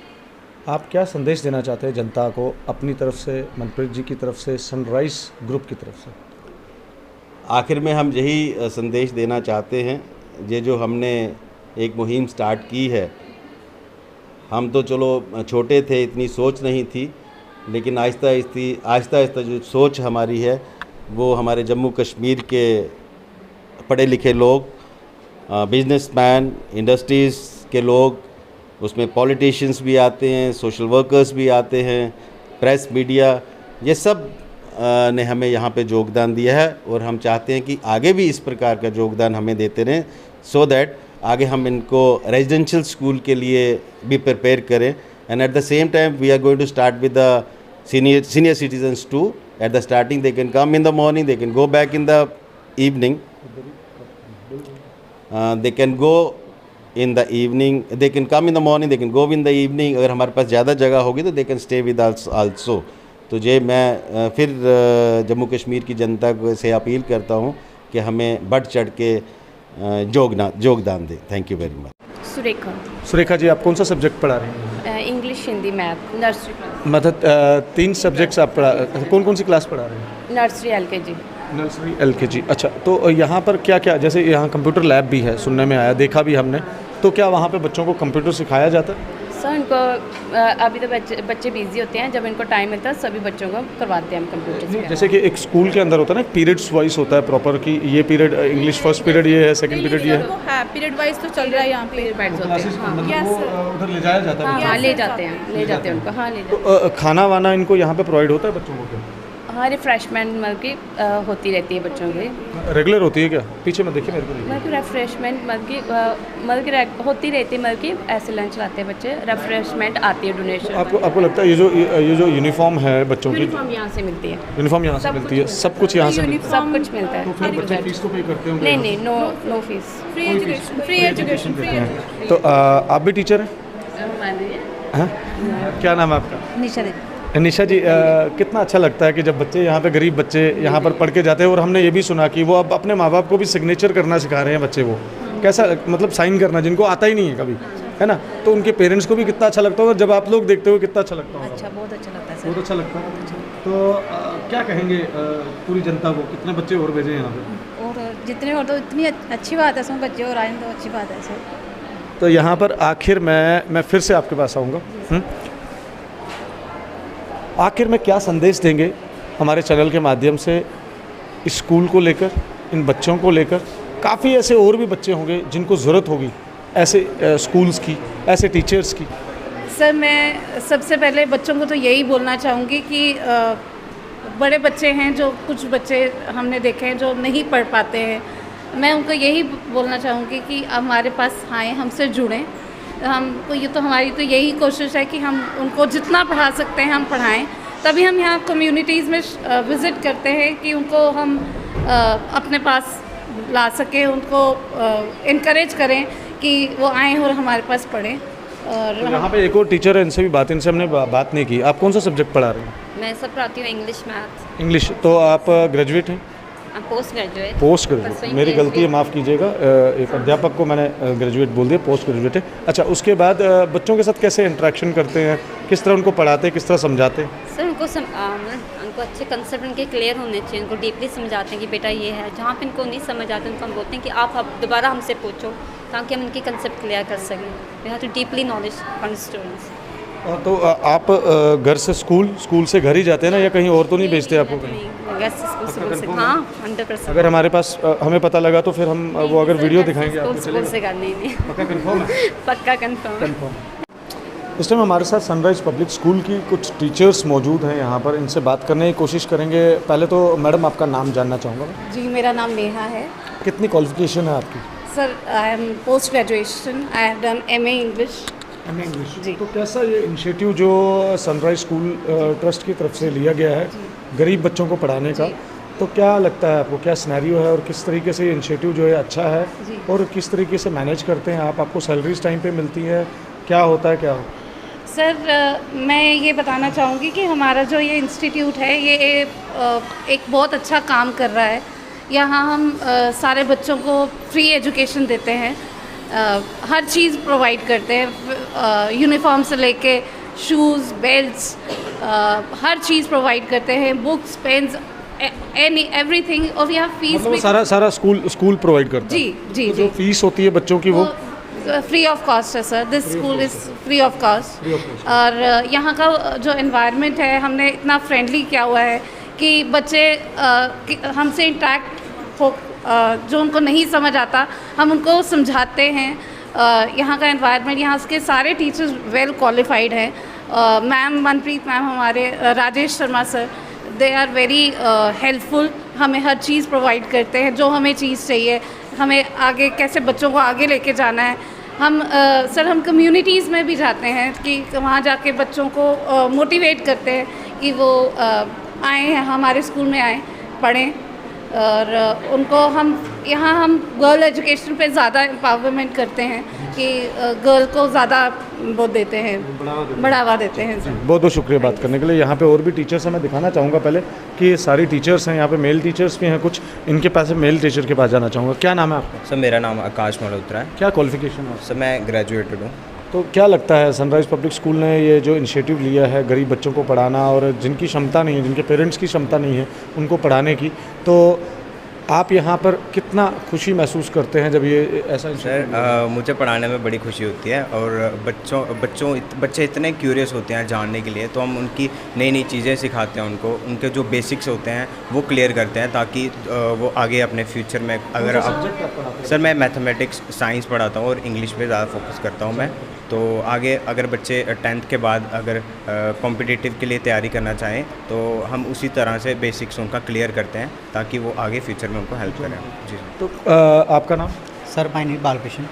आप क्या संदेश देना चाहते हैं जनता को, अपनी तरफ से, मनप्रीत जी की तरफ से, सनराइज़ ग्रुप की तरफ से? आखिर में हम यही संदेश देना चाहते हैं, ये जो हमने एक मुहिम स्टार्ट की है, हम तो चलो छोटे थे, इतनी सोच नहीं थी, लेकिन आहिस्ता आहिस्ता जो सोच हमारी है वो हमारे जम्मू कश्मीर के पढ़े लिखे लोग, बिजनेसमैन, इंडस्ट्रीज़ के लोग, उसमें पॉलिटिशियंस भी आते हैं, सोशल वर्कर्स भी आते हैं, प्रेस, मीडिया, ये सब ने हमें यहाँ पे योगदान दिया है, और हम चाहते हैं कि आगे भी इस प्रकार का योगदान हमें देते रहें, सो दैट आगे हम इनको रेजिडेंशियल स्कूल के लिए भी प्रिपेयर करें। And at the same time we are going to start with the senior citizens too. At the starting they can come in the morning, they can go back in the evening, they can go in the evening, they can come in the morning, they can go in the evening। अगर हमारे पास ज़्यादा जगह होगी तो they can stay with us also। तो ये मैं फिर जम्मू कश्मीर की जनता से अपील करता हूँ कि हमें बढ़ चढ़ के योगदान दें। Thank you very much. Surekha ji, आप कौन सा सब्जेक्ट पढ़ा रहे हैं? English, Hindi, math, nursery. मतलब 3 सब्जेक्ट्स आप पढ़ा, कौन कौन सी क्लास पढ़ा रहे हैं? Nursery, LKG। Nursery, LKG। अच्छा, तो यहाँ पर क्या क्या, जैसे यहाँ कंप्यूटर लैब भी है, सुनने में आया, देखा भी हमने, तो क्या वहाँ पे बच्चों को कंप्यूटर सिखाया जाता है? सर इनको अभी तो बच्चे बिजी होते हैं, जब इनको टाइम मिलता है सभी बच्चों को करवाते हैं हम कंप्यूटर। जैसे कि एक स्कूल के अंदर होता है ना, पीरियड्स वाइज होता है प्रॉपर, कि ये पीरियड इंग्लिश फर्स्ट पीरियड ये है, सेकंड पीरियड ये है, पीरियड वाइज तो चल रहा है यहाँ पे। उधर ले जाया जाता है? हाँ, ले जाते हैं उनको। हाँ, ले जाते हैं। तो खाना वाना इनको यहाँ पे प्रोवाइड होता है बच्चों को? हाँ, रिफ्रेशमेंट मतलब कि होती रहती है बच्चों की। रेगुलर होती है क्या? पीछे में देखिए मेरे को। मतलब कि रिफ्रेशमेंट मतलब कि होती रहती है, मतलब कि ऐसे लंच लाते हैं बच्चे, रिफ्रेशमेंट आती है, डोनेशन। आपको लगता है ये जो यूनिफॉर्म है बच्चों की, यूनिफॉर्म यहाँ से मिलती है? यूनिफॉर्म यहाँ से मिलती है, सब कुछ यहाँ से मिलता है? सब कुछ मिलता है। तो फिर बच्चे फीस तो पे करते होंगे? नहीं, नो फीस। Free education. तो आप भी टीचर हैं? हाँ, क्या नाम है आपका? निशा देवी। निशा जी कितना अच्छा लगता है कि जब बच्चे यहाँ पे गरीब बच्चे यहाँ पर पढ़ के जाते हैं और हमने ये भी सुना कि वो अब अपने माँ बाप को भी सिग्नेचर करना सिखा रहे हैं बच्चे वो कैसा मतलब साइन करना जिनको आता ही नहीं है कभी है ना, तो उनके पेरेंट्स को भी कितना अच्छा लगता होगा, जब आप लोग देखते हो कितना अच्छा लगता होगा। अच्छा, बहुत अच्छा लगता है बहुत अच्छा लगता है। तो क्या कहेंगे पूरी जनता को, कितने बच्चे और भेजें यहाँ पे? और जितने और तो इतनी अच्छी बात है, इसमें बच्चे और आए तो अच्छी बात है सर। तो यहाँ पर आखिर मैं फिर से आपके पास आऊँगा। आखिर में क्या संदेश देंगे हमारे चैनल के माध्यम से इस स्कूल को लेकर, इन बच्चों को लेकर? काफ़ी ऐसे और भी बच्चे होंगे जिनको ज़रूरत होगी ऐसे स्कूल्स की, ऐसे टीचर्स की। सर मैं सबसे पहले बच्चों को तो यही बोलना चाहूँगी कि बड़े बच्चे हैं, जो कुछ बच्चे हमने देखे हैं जो नहीं पढ़ पाते हैं, मैं उनको यही बोलना चाहूँगी कि हमारे पास आएँ, हमसे जुड़ें। हमको ये तो हमारी तो यही कोशिश है कि हम उनको जितना पढ़ा सकते हैं हम पढ़ाएं। तभी हम यहाँ कम्युनिटीज़ में विज़िट करते हैं कि उनको हम अपने पास ला सकें, उनको इनकरेज करें कि वो आएँ और हमारे पास पढ़ें। और तो यहाँ पे एक और टीचर है, इनसे हमने बात नहीं की। आप कौन सा सब्जेक्ट पढ़ा रहे हैं? मैं सब पढ़ाती हूँ, इंग्लिश, मैथ। इंग्लिश। तो आप ग्रेजुएट हैं? Post graduate. पोस्ट ग्रेजुएट, मेरी गलती है, माफ़ कीजिएगा। एक अध्यापक को मैंने ग्रेजुएट बोल दिया, पोस्ट ग्रेजुएट है। अच्छा, उसके बाद बच्चों के साथ कैसे इंटरेक्शन करते हैं, किस तरह उनको पढ़ाते हैं, किस तरह समझाते हैं? सर उनको अच्छे कंसेप्ट उनके क्लियर होने चाहिए, उनको डीपली समझाते हैं कि बेटा ये है। जहाँ पे इनको नहीं समझ आते उनको हम बोलते हैं कि आप दोबारा हमसे पूछो, ताकि हम इनके कंसेप्ट क्लियर कर सकें। We have to deeply knowledge from students. तो आप घर से स्कूल से घर ही जाते हैं ना, या कहीं और तो नहीं भेजते आपको कहीं? स्कूल से, हाँ 100%। अगर हमारे पास हमें पता लगा तो फिर हम वो अगर वीडियो दिखाएंगे आपको स्कूल से करनी नहीं। पक्का कंफर्म है? पक्का कंफर्म। इस टाइम हमारे साथ सनराइज़ पब्लिक स्कूल की कुछ टीचर्स मौजूद हैं यहाँ पर, इनसे बात करने की कोशिश करेंगे। पहले तो मैडम आपका नाम जानना चाहूँगा। जी, मेरा नाम नेहा है। कितनी क्वालिफिकेशन है आपकी? Sir I am post graduation, I have done MA English. MA English ji. तो कैसा ये इनिशिएटिव जो सनराइज़ स्कूल ट्रस्ट की तरफ से लिया गया है गरीब बच्चों को पढ़ाने का, तो क्या लगता है आपको, क्या सिनेरियो है और किस तरीके से ये इनिशिएटिव जो है अच्छा है, और किस तरीके से मैनेज करते हैं आप? आपको सैलरीज टाइम पे मिलती है, क्या होता है, क्या हो? सर मैं ये बताना चाहूँगी कि हमारा जो ये इंस्टीट्यूट है ये एक बहुत अच्छा काम कर रहा है। यहाँ हम सारे बच्चों को फ्री एजुकेशन देते हैं, हर चीज़ प्रोवाइड करते हैं, यूनिफॉर्म से लेके शूज़, बेल्ट्स, हर चीज़ प्रोवाइड करते हैं, बुक्स, पेन्स, एवरीथिंग। और यहाँ फीस मतलब भी सारा स्कूल प्रोवाइड करता है? जी जी तो जो जी, फीस होती है बच्चों की वो फ्री ऑफ कॉस्ट है sir. This school is free of cost. और यहाँ का जो एनवायरनमेंट है हमने इतना फ्रेंडली किया हुआ है कि बच्चे हमसे इंटरेक्ट हो, जो उनको नहीं समझ आता हम उनको समझाते हैं। यहाँ का एनवायरनमेंट, यहाँ के सारे टीचर्स वेल क्वालिफाइड हैं। मैम मनप्रीत मैम, हमारे Rajesh Sharma sir, they are very helpful, हमें हर चीज़ प्रोवाइड करते हैं जो हमें चीज़ चाहिए, हमें आगे कैसे बच्चों को आगे लेके जाना है। हम सर हम कम्युनिटीज़ में भी जाते हैं कि वहाँ जाके बच्चों को मोटिवेट करते हैं कि वो आएँ, हमारे स्कूल में आएँ, पढ़ें। और उनको हम गर्ल एजुकेशन पे ज़्यादा एम्पावरमेंट करते हैं कि गर्ल को ज़्यादा वो देते हैं, बढ़ावा देते हैं। बहुत बहुत शुक्रिया बात करने के लिए। यहाँ पे और भी टीचर्स हैं, मैं दिखाना चाहूँगा पहले कि ये सारी टीचर्स हैं। यहाँ पे मेल टीचर्स भी हैं कुछ, इनके पास मेल टीचर के पास जाना चाहूँगा। क्या नाम है आपका? सर मेरा नाम आकाश मल्होत्रा है। क्या क्वालिफिकेशन है? सर मैं ग्रेजुएटेड हूँ। तो क्या लगता है सनराइज़ पब्लिक स्कूल ने ये जो इनिशिएटिव लिया है गरीब बच्चों को पढ़ाना, और जिनकी क्षमता नहीं है, जिनके पेरेंट्स की क्षमता नहीं है उनको पढ़ाने की, तो आप यहाँ पर कितना खुशी महसूस करते हैं जब ये ऐसा? सर मुझे पढ़ाने में बड़ी खुशी होती है, और बच्चे इतने क्यूरियस होते हैं जानने के लिए, तो हम उनकी नई नई चीज़ें सिखाते हैं उनको, उनके जो बेसिक्स होते हैं वो क्लियर करते हैं, ताकि वो आगे अपने फ्यूचर में अगर सर मैं मैथमेटिक्स, साइंस पढ़ाता हूँ और इंग्लिश पे ज़्यादा फोकस करता हूँ मैं। तो आगे अगर बच्चे 10th के बाद अगर कॉम्पिटिटिव के लिए तैयारी करना चाहें तो हम उसी तरह से बेसिक्स उनका क्लियर करते हैं, ताकि वो आगे फ्यूचर में उनको हेल्प करें। जी। तो आपका नाम? Sir my name Balkrishna.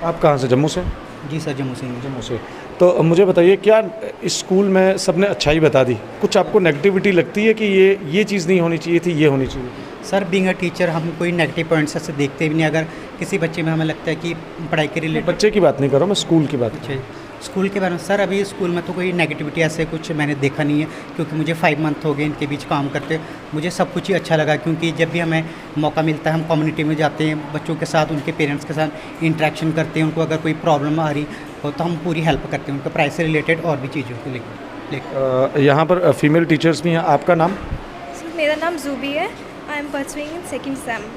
आप कहाँ से? जम्मू से? जी सर, जम्मू से। जम्मू से। तो मुझे बताइए, क्या इस स्कूल में सबने अच्छाई बता दी, कुछ आपको नेगेटिविटी लगती है कि ये चीज़ नहीं होनी चाहिए थी, ये होनी चाहिए? सर बीइंग अ टीचर हम कोई नेगेटिव पॉइंट्स से देखते भी नहीं। अगर किसी बच्चे में हमें लगता है कि पढ़ाई के रिलेटेड, बच्चे की बात नहीं कर रहा हूँ मैं, स्कूल की बात। अच्छा, स्कूल के बारे में सर, अभी स्कूल में तो कोई नेगेटिविटी ऐसे कुछ मैंने देखा नहीं है, क्योंकि मुझे 5 मंथ हो गए इनके बीच काम करते। मुझे सब कुछ ही अच्छा लगा, क्योंकि जब भी हमें मौका मिलता है हम कम्युनिटी में जाते हैं, बच्चों के साथ, उनके पेरेंट्स के साथ इंटरेक्शन करते हैं। उनको अगर कोई प्रॉब्लम आ रही हो तो हम पूरी हेल्प करते हैं, उनके पढ़ाई से रिलेटेड और भी चीज़ों को लेकर। यहाँ पर फीमेल टीचर्स भी हैं। आपका नाम? सर मेरा नाम जूबी है। I am pursuing in second same.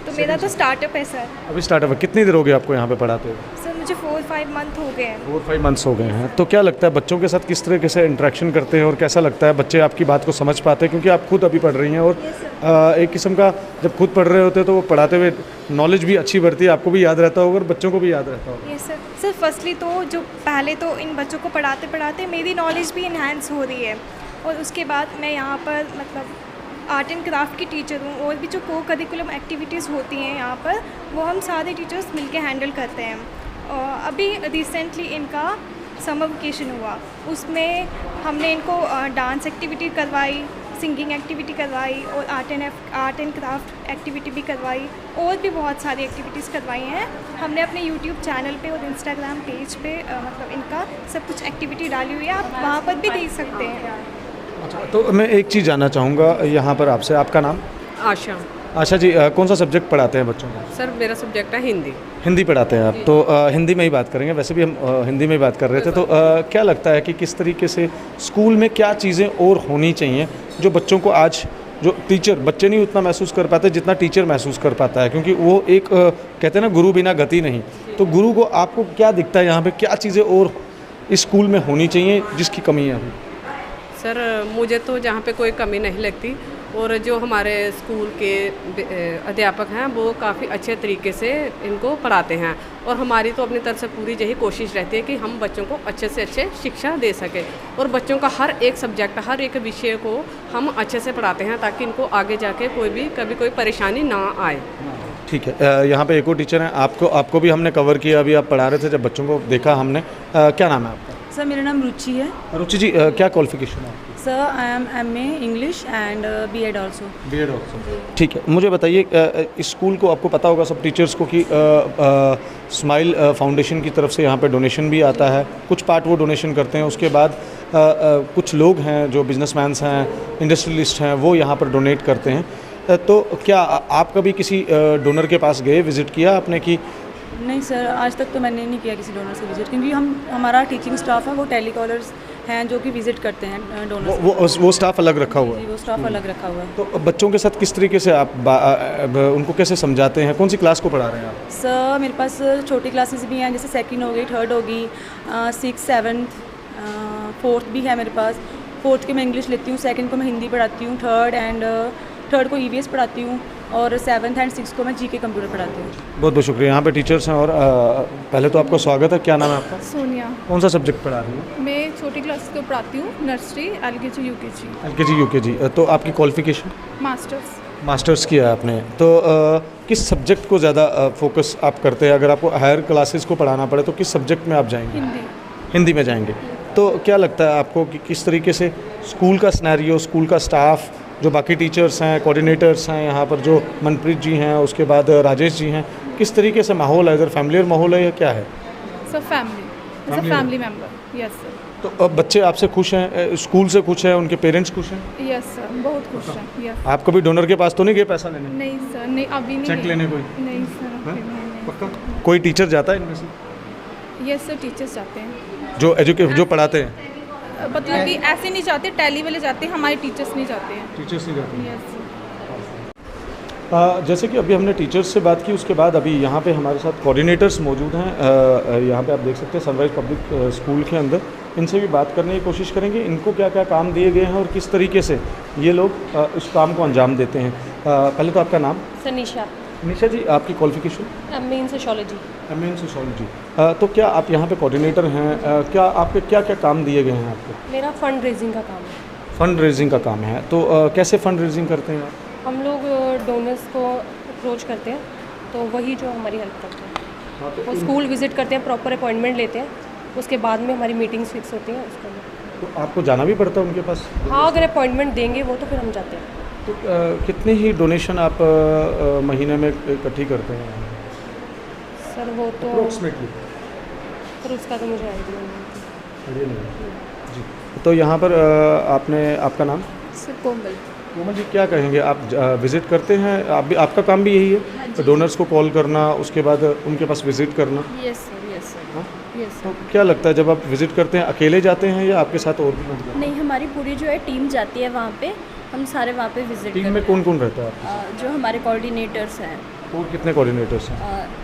तो मेरा तो स्टार्टअप है सर। अभी स्टार्टअप है। कितनी देर हो गई आपको यहाँ पे पढ़ाते हुए? सर मुझे 4-5 मंथ हो गए हैं। 4-5 मंथ्स हो गए हैं। तो क्या लगता है बच्चों के साथ किस तरीके से इंटरेक्शन करते हैं और कैसा लगता है बच्चे आपकी बात को समझ पाते हैं? क्योंकि आप खुद अभी पढ़ रही हैं और एक किस्म का जब खुद पढ़ रहे होते हैं तो वो पढ़ाते हुए नॉलेज भी अच्छी बढ़ती है, आपको भी याद रहता होगा और बच्चों को भी याद रहता होगा। यस सर फर्स्टली तो जो पहले तो इन बच्चों को पढ़ाते पढ़ाते मेरी नॉलेज भी इन्हांस हो रही है, और उसके बाद मैं यहाँ पर मतलब आर्ट एंड क्राफ्ट की टीचर हूँ, और भी जो को करिकुलम एक्टिविटीज़ होती हैं यहाँ पर वो हम सारे टीचर्स मिलके हैंडल करते हैं। और अभी रिसेंटली इनका समर वेकेशन हुआ, उसमें हमने इनको डांस एक्टिविटी करवाई, सिंगिंग एक्टिविटी करवाई और आर्ट एंड क्राफ्ट एक्टिविटी भी करवाई, और भी बहुत सारी एक्टिविटीज़ करवाई हैं हमने अपने यूट्यूब चैनल पे और इंस्टाग्राम पेज पे। मतलब इनका सब कुछ एक्टिविटी डाली हुई है, आप वहाँ पर भी देख सकते हैं। अच्छा, तो मैं एक चीज़ जानना चाहूँगा यहाँ पर आपसे। आपका नाम? आशा। आशा जी, कौन सा सब्जेक्ट पढ़ाते हैं बच्चों को? सर मेरा सब्जेक्ट है हिंदी। हिंदी पढ़ाते हैं आप? तो हिंदी में ही बात करेंगे। वैसे भी हम हिंदी में ही बात कर रहे थे। तो क्या लगता है कि किस तरीके से स्कूल में क्या चीज़ें और होनी चाहिए जो बच्चों को आज जो टीचर, बच्चे नहीं उतना महसूस कर पाते जितना टीचर महसूस कर पाता है, क्योंकि वो एक कहते हैं ना गुरु बिना गति नहीं। तो गुरु को आपको क्या दिखता है यहाँ पे, क्या चीज़ें और इस स्कूल में होनी चाहिए जिसकी कमी है अभी? सर मुझे तो जहाँ पे कोई कमी नहीं लगती, और जो हमारे स्कूल के अध्यापक हैं वो काफ़ी अच्छे तरीके से इनको पढ़ाते हैं, और हमारी तो अपनी तरफ से पूरी यही कोशिश रहती है कि हम बच्चों को अच्छे से अच्छे शिक्षा दे सकें, और बच्चों का हर एक सब्जेक्ट, हर एक विषय को हम अच्छे से पढ़ाते हैं ताकि इनको आगे जाके कभी कोई परेशानी ना आए। ठीक है, यहाँ पे एक और टीचर हैं। आपको भी हमने कवर किया, अभी आप पढ़ा रहे थे जब बच्चों को देखा हमने। क्या नाम है आपका? सर मेरा नाम रुचि है। रुचि जी, क्या क्वालिफिकेशन है? Sir I M MA English and B.Ed also. B.Ed also. ठीक है, मुझे बताइए इस स्कूल को आपको पता होगा सब टीचर्स को कि स्माइल फाउंडेशन की तरफ से यहाँ पे डोनेशन भी आता है, कुछ पार्ट वो डोनेशन करते हैं, उसके बाद कुछ लोग हैं जो बिजनेसमैन्स हैं, इंडस्ट्रियलिस्ट हैं, वो यहाँ पर डोनेट करते हैं। तो क्या आप कभी किसी डोनर के पास गए, विज़िट किया आपने? कि नहीं सर, आज तक तो मैंने नहीं किया किसी डोनर से विज़िट, क्योंकि हमारा टीचिंग स्टाफ है वो टेलीकॉलर्स हैं जो कि विज़िट करते हैं डोनर्स। वो स्टाफ अलग रखा हुआ है? वो स्टाफ अलग रखा हुआ है। तो बच्चों के साथ किस तरीके से आप उनको कैसे समझाते हैं? कौन सी क्लास को पढ़ा रहे हैं आप? सर मेरे पास छोटी क्लासेस भी हैं, जैसे 2nd हो गई, 3rd होगी, 6th 7th 4th भी है मेरे पास। 4th की मैं इंग्लिश लेती हूँ, 2nd को मैं हिंदी पढ़ाती हूँ, 3rd को EVS पढ़ाती हूँ, और 7th एंड 6th को मैं GK कंप्यूटर पढ़ाती हूँ। बहुत बहुत शुक्रिया। यहाँ पे टीचर्स हैं, और पहले तो आपका स्वागत है। क्या नाम है आपका? सोनिया। कौन सा सब्जेक्ट पढ़ा रही हैं? मैं छोटी क्लास को पढ़ाती हूँ, nursery, LKG UKG। LKG UKG। तो आपकी क्वालिफिकेशन? मास्टर्स किया है आपने। तो किस सब्जेक्ट को ज़्यादा फोकस आप करते हैं? अगर आपको हायर क्लासेस को पढ़ाना पड़े तो किस सब्जेक्ट में आप जाएंगे? हिंदी में जाएंगे। तो क्या लगता है आपको कि किस तरीके से स्कूल का सिनेरियो, स्कूल का स्टाफ, जो बाकी टीचर्स हैं, कोऑर्डिनेटर्स हैं यहाँ पर, जो मनप्रीत जी हैं, उसके बाद राजेश जी हैं, किस तरीके से माहौल है? इधर फैमिलियर माहौल है या क्या है? सब फैमिली मेंबर। Yes sir. तो अब बच्चे आपसे खुश हैं, स्कूल से खुश हैं, उनके पेरेंट्स खुश हैं? यस सर, बहुत खुश हैं। यस। आप कभी डोनर के पास तो नहीं गए पैसा लेने? नहीं सर, नहीं अभी नहीं। चेक लेने कोई? नहीं सर, पक्का? कोई टीचर जाता है इनमें से? यस सर, टीचर्स जाते हैं जो पढ़ाते हैं, मतलब कि ऐसे नहीं जाते, टैली वाले जाते हैं, हमारे टीचर्स नहीं जाते हैं। टीचर्स नहीं जाते हैं। यस। जैसे कि अभी हमने टीचर्स से बात की, उसके बाद अभी यहाँ पे हमारे साथ कोऑर्डिनेटर्स मौजूद हैं। यहाँ पे आप देख सकते हैं सनराइज़ पब्लिक स्कूल के अंदर। इनसे भी बात करने की कोशिश करेंगे, इनको क्या क्या काम दिए गए हैं और किस तरीके से ये लोग इस काम को अंजाम देते हैं। पहले तो आपका नाम? सनीशा। निशा जी, आपकी क्वालिफिकेशन? MA इन सोशियोलॉजी। MA इन सोशियोलॉजी। तो क्या आप यहाँ पे कोऑर्डिनेटर हैं? क्या आपके क्या क्या काम दिए गए हैं आपको? मेरा फंड रेजिंग का काम है। फंड रेजिंग का काम है। तो कैसे फंड रेजिंग करते हैं आप? हम लोग डोनर्स को अप्रोच करते हैं, तो वही जो हमारी हेल्प करते हैं। वो स्कूल विजिट करते हैं, प्रॉपर अपॉइंटमेंट लेते हैं, उसके बाद में हमारी मीटिंग्स फिक्स होती हैं उसके लिए। तो आपको जाना भी पड़ता है उनके पास? हाँ, अगर अपॉइंटमेंट देंगे वो तो फिर हम जाते हैं। तो कितने ही डोनेशन आप महीने में इकट्ठी करते हैं? सर वो तो अप्रोक्सीमेटली पर उसका तो मुझे आइडिया नहीं है। जी, तो यहाँ पर आपका नाम? सर कोमल। कोमल जी, क्या कहेंगे आप? विज़िट करते हैं आप भी, आपका काम भी यही है? तो डोनर्स को कॉल करना, उसके बाद उनके पास विज़िट करना? Yes sir, yes sir, yes तो सर। क्या लगता है जब आप विज़िट करते हैं, अकेले जाते हैं या आपके साथ और भी लोग जाते हैं? नहीं, हमारी पूरी जो है टीम जाती है वहाँ पे, हम सारे वहाँ पे विज़िट टीम में कौन कौन रहता है आपके? जो हमारे कोऑर्डिनेटर्स हैं। और कितने कोऑर्डिनेटर्स हैं?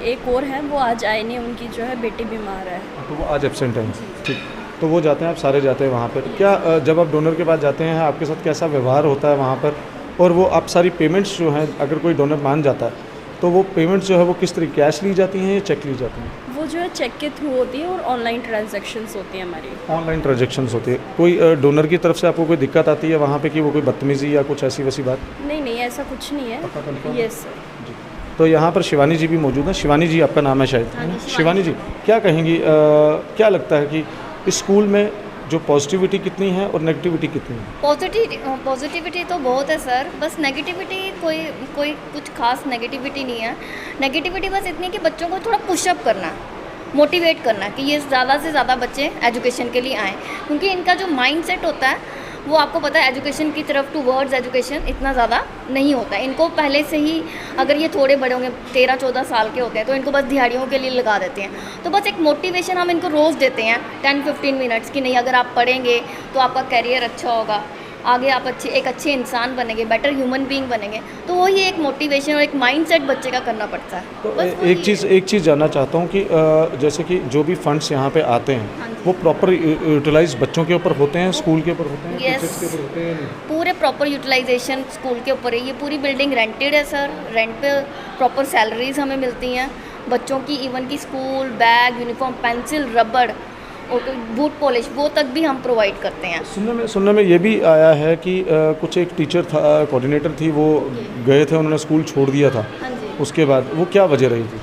एक और है, वो आज आए नहीं, उनकी जो है बेटी बीमार है। तो वो आज एब्सेंट हैं। ठीक, तो वो जाते हैं, आप सारे जाते हैं वहाँ पर। क्या जब आप डोनर के पास जाते हैं, आपके साथ कैसा व्यवहार होता है वहाँ पर? और वो आप सारी पेमेंट्स जो हैं, अगर कोई डोनर मान जाता है तो वो पेमेंट्स जो है वो किस तरीके, कैश ली जाती हैं या चेक ली जाती हैं? वो जो है चेक के थ्रू होती है और ऑनलाइन ट्रांजैक्शंस होती हैं हमारी। ऑनलाइन ट्रांजैक्शंस होती है। कोई डोनर की तरफ से आपको कोई दिक्कत आती है वहाँ पे कि वो कोई बदतमीज़ी या कुछ ऐसी वैसी बात? नहीं नहीं, ऐसा कुछ नहीं है। Yes sir. तो यहाँ पर शिवानी जी भी मौजूद हैं। शिवानी जी, आपका नाम है शायद? शिवानी जी, क्या कहेंगी, क्या लगता है कि इस स्कूल में जो पॉजिटिविटी कितनी है और नेगेटिविटी कितनी है? पॉजिटिविटी तो बहुत है सर, बस नेगेटिविटी कोई कुछ खास नेगेटिविटी नहीं है। नेगेटिविटी बस इतनी कि बच्चों को थोड़ा पुशअप करना, मोटिवेट करना कि ये ज़्यादा से ज़्यादा बच्चे एजुकेशन के लिए आएँ, क्योंकि इनका जो माइंड सेट होता है वो आपको पता है एजुकेशन की तरफ टूवर्ड्स एजुकेशन इतना ज़्यादा नहीं होता है। इनको पहले से ही, अगर ये थोड़े बड़े होंगे 13-14 साल के होते हैं, तो इनको बस दिहाड़ियों के लिए लगा देते हैं। तो बस एक मोटिवेशन हम इनको रोज़ देते हैं 10-15 मिनट्स की, नहीं अगर आप पढ़ेंगे तो आपका करियर अच्छा होगा, आगे आप एक अच्छे इंसान बनेंगे, बेटर ह्यूमन बीइंग बनेंगे। तो वही एक मोटिवेशन और एक माइंडसेट बच्चे का करना पड़ता है। तो एक चीज़ जानना चाहता हूँ कि जैसे कि जो भी फंड्स यहाँ पे आते हैं वो प्रॉपर यूटिलाइज बच्चों के ऊपर होते हैं, स्कूल के ऊपर होते हैं, टीचर्स के ऊपर होते हैं? पूरे प्रॉपर यूटिलाइजेशन स्कूल के ऊपर है। ये पूरी बिल्डिंग रेंटेड है सर, रेंट पे प्रॉपर सैलरीज हमें मिलती हैं बच्चों की, इवन की स्कूल बैग, यूनिफॉर्म, पेंसिल, रबड़ और बूट पॉलिश वो तक भी हम प्रोवाइड करते हैं। सुनने में ये भी आया है कि कुछ एक टीचर था, कोऑर्डिनेटर थी, वो गए थे, उन्होंने स्कूल छोड़ दिया था। हाँ जी। उसके बाद वो क्या वजह रही थी?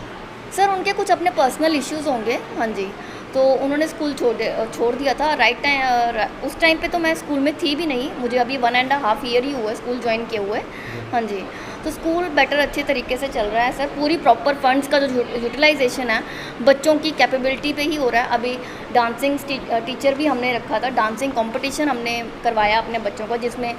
सर उनके कुछ अपने पर्सनल इश्यूज़ होंगे। हाँ जी, तो उन्होंने स्कूल छोड़ दिया था राइट टाइम। उस टाइम पे तो मैं स्कूल में थी भी नहीं, मुझे अभी 1.5 ईयर ही हुआ है स्कूल ज्वाइन किए हुए। हाँ जी, तो स्कूल बेटर अच्छे तरीके से चल रहा है सर। पूरी प्रॉपर फंड्स का जो यूटिलाइजेशन है बच्चों की कैपेबिलिटी पे ही हो रहा है। अभी डांसिंग टीचर भी हमने रखा था, डांसिंग कंपटीशन हमने करवाया अपने बच्चों को, जिसमें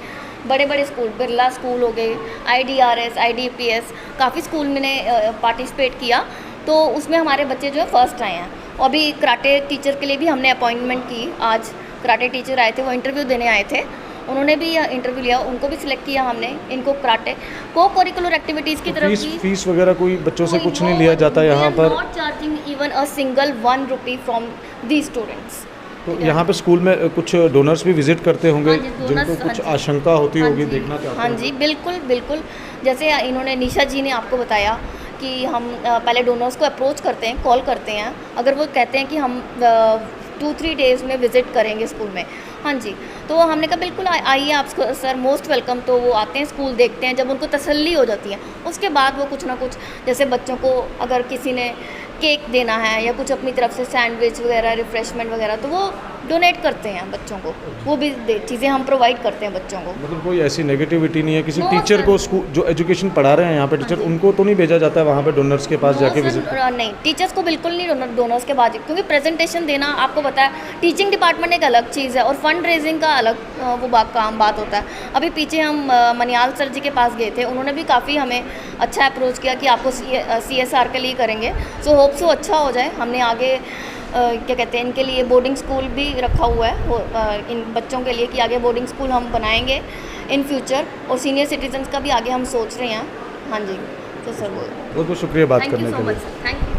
बड़े बड़े स्कूल, बिरला स्कूल हो गए, IDRS, IDPS, काफ़ी स्कूल मैंने पार्टिसिपेट किया, तो उसमें हमारे बच्चे जो है फर्स्ट आए हैं। और अभी कराटे टीचर के लिए भी हमने अपॉइंटमेंट की, आज कराटे टीचर आए थे, वो इंटरव्यू देने आए थे, उन्होंने भी इंटरव्यू लिया, उनको भी सिलेक्ट किया हमने। इनको कराटे को करिकुलर एक्टिविटीज़ की तरफ भी फीस वगैरह कोई बच्चों से कुछ नहीं लिया जाता यहाँ पर? Not charging even a single 1 rupee from the students. तो यहाँ पे स्कूल में कुछ डोनर्स भी विजिट करते होंगे जिनको कुछ आशंका होती होगी, देखना चाहते हैं? हाँ जी, बिल्कुल बिल्कुल। जैसे इन्होंने निशा जी ने आपको बताया कि हम पहले डोनर्स को अप्रोच करते हैं, कॉल करते हैं, अगर वो कहते हैं कि हम 2-3 डेज़ में विज़िट करेंगे स्कूल में, हाँ जी, तो हमने कहा बिल्कुल आइए आप सर, मोस्ट वेलकम। तो वो आते हैं, स्कूल देखते हैं, जब उनको तसल्ली हो जाती है उसके बाद वो कुछ ना कुछ, जैसे बच्चों को अगर किसी ने केक देना है या कुछ अपनी तरफ से सैंडविच वगैरह, रिफ़्रेशमेंट वगैरह, तो वो डोनेट करते हैं बच्चों को, वो भी चीज़ें हम प्रोवाइड करते हैं बच्चों को। मतलब कोई ऐसी नेगेटिविटी नहीं है? किसी टीचर को स्कूल जो एजुकेशन पढ़ा रहे हैं यहाँ पे टीचर, उनको तो नहीं भेजा जाता है वहाँ पे डोनर्स के पास जाके विजिट? नहीं, टीचर्स को बिल्कुल नहीं डोनर्स के पास, क्योंकि प्रेजेंटेशन देना आपको पता है, टीचिंग डिपार्टमेंट एक अलग चीज़ है और फंड रेजिंग का अलग वो बात होता है। अभी पीछे हम मनियाल सर जी के पास गए थे, उन्होंने भी काफ़ी हमें अच्छा अप्रोच किया कि आपको CSR के लिए करेंगे, सो होप सो अच्छा हो जाए। हमने आगे क्या कहते हैं, इनके लिए बोर्डिंग स्कूल भी रखा हुआ है इन बच्चों के लिए, कि आगे बोर्डिंग स्कूल हम बनाएंगे इन फ्यूचर, और सीनियर सिटीजन्स का भी आगे हम सोच रहे हैं। हाँ जी, तो सर बहुत बहुत शुक्रिया बात करने के लिए। Thank you.